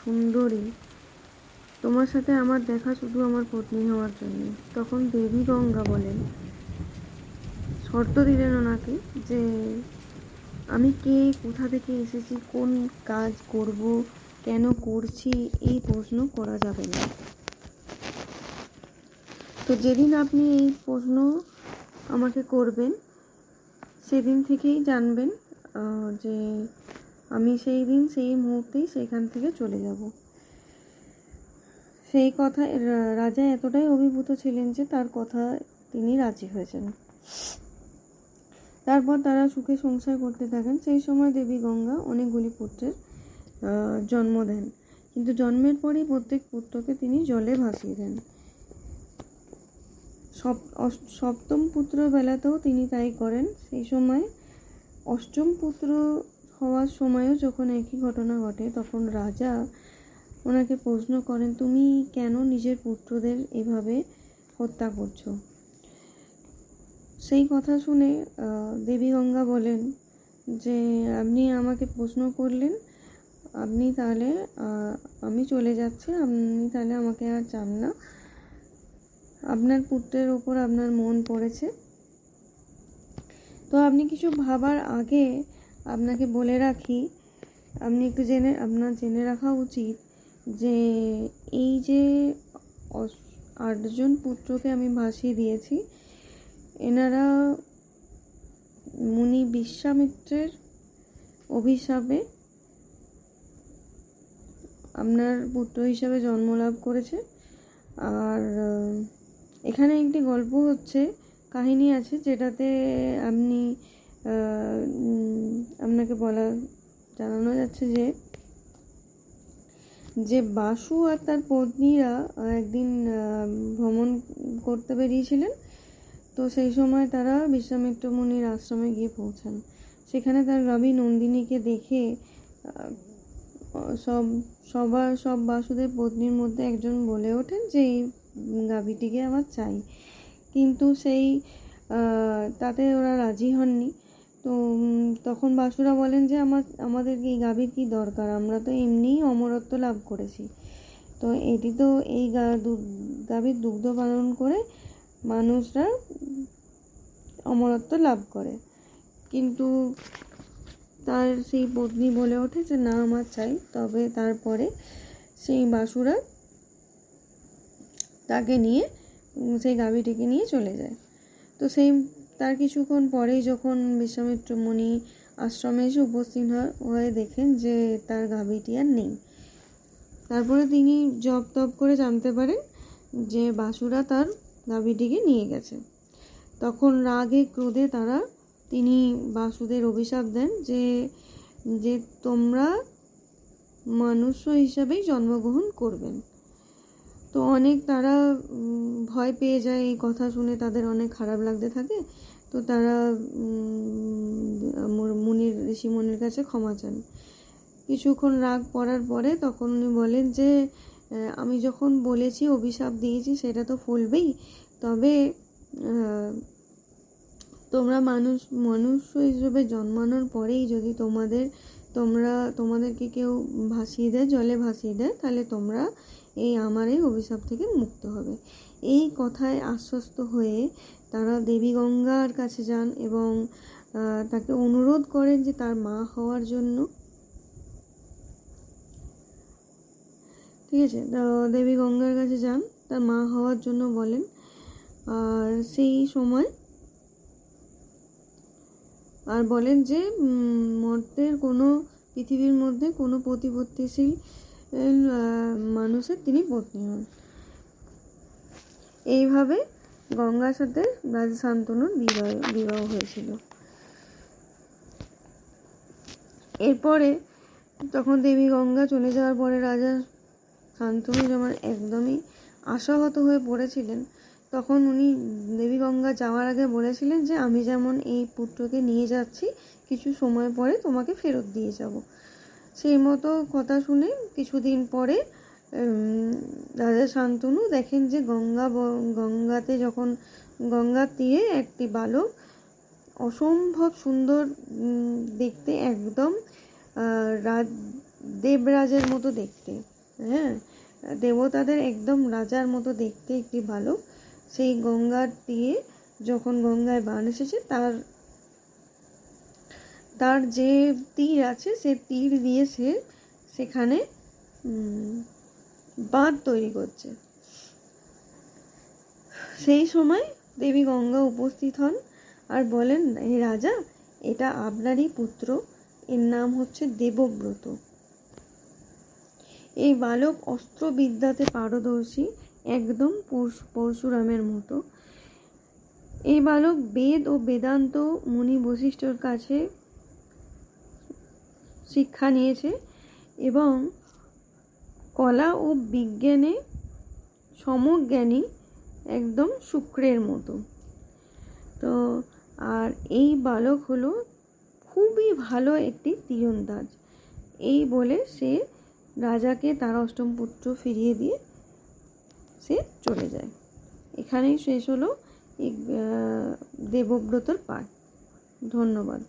সুন্দরী, তোমার সাথে আমার দেখা শুধু আমার পত্নী হওয়ার জন্য। তখন দেবী গঙ্গা বলেন, শর্ত দিলেন ওনাকে যে আমি কে, কোথা থেকে এসেছি, কোন কাজ করব, কেন করছি, এই প্রশ্ন করা যাবে না। তো যেদিন আপনি এই প্রশ্ন আমাকে করবেন, সেদিন থেকেই জানবেন যে আমি সেই দিন সেই মুহূর্তেই সেখান থেকে চলে যাব। সেই কথায় রাজা এতটাই অভিভূত ছিলেন যে তার কথা তিনি রাজি হয়েছেন। তারপর তারা সুখে সংসার করতে থাকেন। সেই সময় দেবী গঙ্গা অনেকগুলি পুত্রের জন্ম দেন, কিন্তু জন্মের পরেই প্রত্যেক পুত্রকে তিনি জলে ভাসিয়ে দেন। সপ্তম পুত্র বেলাতেও তিনি তাই করেন। সেই সময় অষ্টম পুত্র হওয়ার সময়ও যখন একই ঘটনা ঘটে, তখন রাজা ওনাকে প্রশ্ন করেন, তুমি কেন নিজের পুত্রদের এভাবে হত্যা করছো? সেই কথা শুনে দেবী গঙ্গা বলেন যে আপনি আমাকে প্রশ্ন করলেন, আপনি তাহলে আমি চলে যাচ্ছি, আপনি তাহলে আমাকে আর চান না, আপনার পুত্রের ওপর আপনার মন পড়েছে। তো আপনি কিছু ভাবার আগে আপনাকে বলে রাখি, আপনি একটু আপনার জেনে রাখা উচিত যে এই যে 8জন পুত্রকে আমি ভাসিয়ে দিয়েছি, এনারা মুনি বিশ্বামিত্রের অভিশাপে আপনার পুত্র হিসাবে জন্মলাভ করেছে। আর এখানে একটি গল্প হচ্ছে, কাহিনী আছে, যেটাতে আপনাকে জানানো যাচ্ছে যে বাসু আর তার পত্নীরা একদিন ভ্রমণ করতে বেরিয়েছিলেন। তো সেই সময় তারা বিশ্বামিত্র মুনির আশ্রমে গিয়ে পৌঁছান। সেখানে তার গাভী নন্দিনীকে দেখে সব বাসুদের পত্নীর মধ্যে একজন বলে ওঠেন যে এই গাভীটিকে আমার চাই, কিন্তু তাতে ওরা রাজি হননি। তো তখন বাসুরা বলেন যে আমাদের এই গাভীর কি দরকার, আমরা তো এমনিই অমরত্ব লাভ করেছি। তো এটি তো এই গাভীর দুগ্ধ পালন করে মানুষরা অমরত্ব লাভ করে। কিন্তু তার সেই পত্নী বলে ওঠে যে না, আমার চাই। তবে তারপরে সেই বাসুরা তাকে নিয়ে সেই গাভীটিকে নিয়ে চলে যায়। তো তার কিছুক্ষণ পরেই যখন বিশ্বামিত্র মুনি আশ্রমে এসে উপস্থিত হয়ে দেখেন যে তার গাভীটি আর নেই। তারপরে তিনি জপ তপ করে জানতে পারেন যে বাসুরা তার গাভীটিকে নিয়ে গেছে। তখন রাগে ক্রোধে তিনি বাসুদের অভিশাপ দেন যে তোমরা মনুষ্য হিসাবেই জন্মগ্রহণ করবেন। তো তারা ভয় পেয়ে যায়, এই কথা শুনে তাদের অনেক খারাপ লাগতে থাকে। তো তারা ঋষি মুনির কাছে ক্ষমা চান। কিছুক্ষণ রাগ পড়ার পরে তখন উনি বলেন যে আমি যখন বলেছি, অভিশাপ দিয়েছি, সেটা তো ফলবেই। তবে তোমরা মনুষ্য হিসেবে জন্মানোর পরেই যদি তোমাদেরকে কেউ ভাসিয়ে দেয়, জলে ভাসিয়ে দেয়, তাহলে তোমরা আমার এই অভিশাপ থেকে মুক্ত হবে। এই কথায় আশ্বস্ত হয়ে তারা দেবী গঙ্গার কাছে যান এবং তাকে অনুরোধ করেন যে তার মা হওয়ার জন্য। ঠিক আছে, তো দেবী গঙ্গার কাছে যান, তার মা হওয়ার জন্য বলেন। আর সেই সময় আর বলেন যে পৃথিবীর মধ্যে কোনো প্রতিপত্তিশীল মানুষের তিনি পত্নী হন। এইভাবে গঙ্গার সাথে রাজা শান্তনুর বিবাহ হয়েছিল। এরপরে তখন দেবী গঙ্গা চলে যাওয়ার পরে রাজা শান্তনু যেমন একদমই আশাহত হয়ে পড়েছিলেন, তখন উনি দেবী গঙ্গা যাওয়ার আগে বলেছিলেন যে আমি যেমন এই পুত্রকে নিয়ে যাচ্ছি, কিছু সময় পরে তোমাকে ফেরত দিয়ে যাব। সেই মতো কথা শুনে কিছুদিন পরে রাজা শান্তনু দেখেন যে গঙ্গার তীরে একটি বালক, অসম্ভব সুন্দর দেখতে, একদম দেবরাজের মতো দেখতে, হ্যাঁ, দেবতাদের একদম রাজার মতো দেখতে একটি বালক সেই গঙ্গার দিয়ে যখন গঙ্গায় বান এসেছে তার যে তীর আছে সে তীর দিয়ে সে সেখানে বাঁধ তৈরি করছে। সেই সময় দেবী গঙ্গা উপস্থিত হন আর বলেন, হে রাজা, এটা আপনারই পুত্র, এর নাম হচ্ছে দেবব্রত। এই বালক অস্ত্রবিদ্যাতে পারদর্শী, একদম পরশুরামের মতো। এই বালক বেদ ও বেদান্ত মুনি বশিষ্ঠর কাছে শিক্ষা নিয়েছে এবং কলা ও বিজ্ঞানে সমজ্ঞানী, একদম শুক্রের মতো। তো আর এই বালক হলো খুবই ভালো একটি তীরন্দাজ। এই বলে সে রাজাকে তার অষ্টম পুত্র ফিরিয়ে দিয়ে সে চলে যায়। এখানেই শেষ হলো এই দেবব্রতর পাঠ। ধন্যবাদ।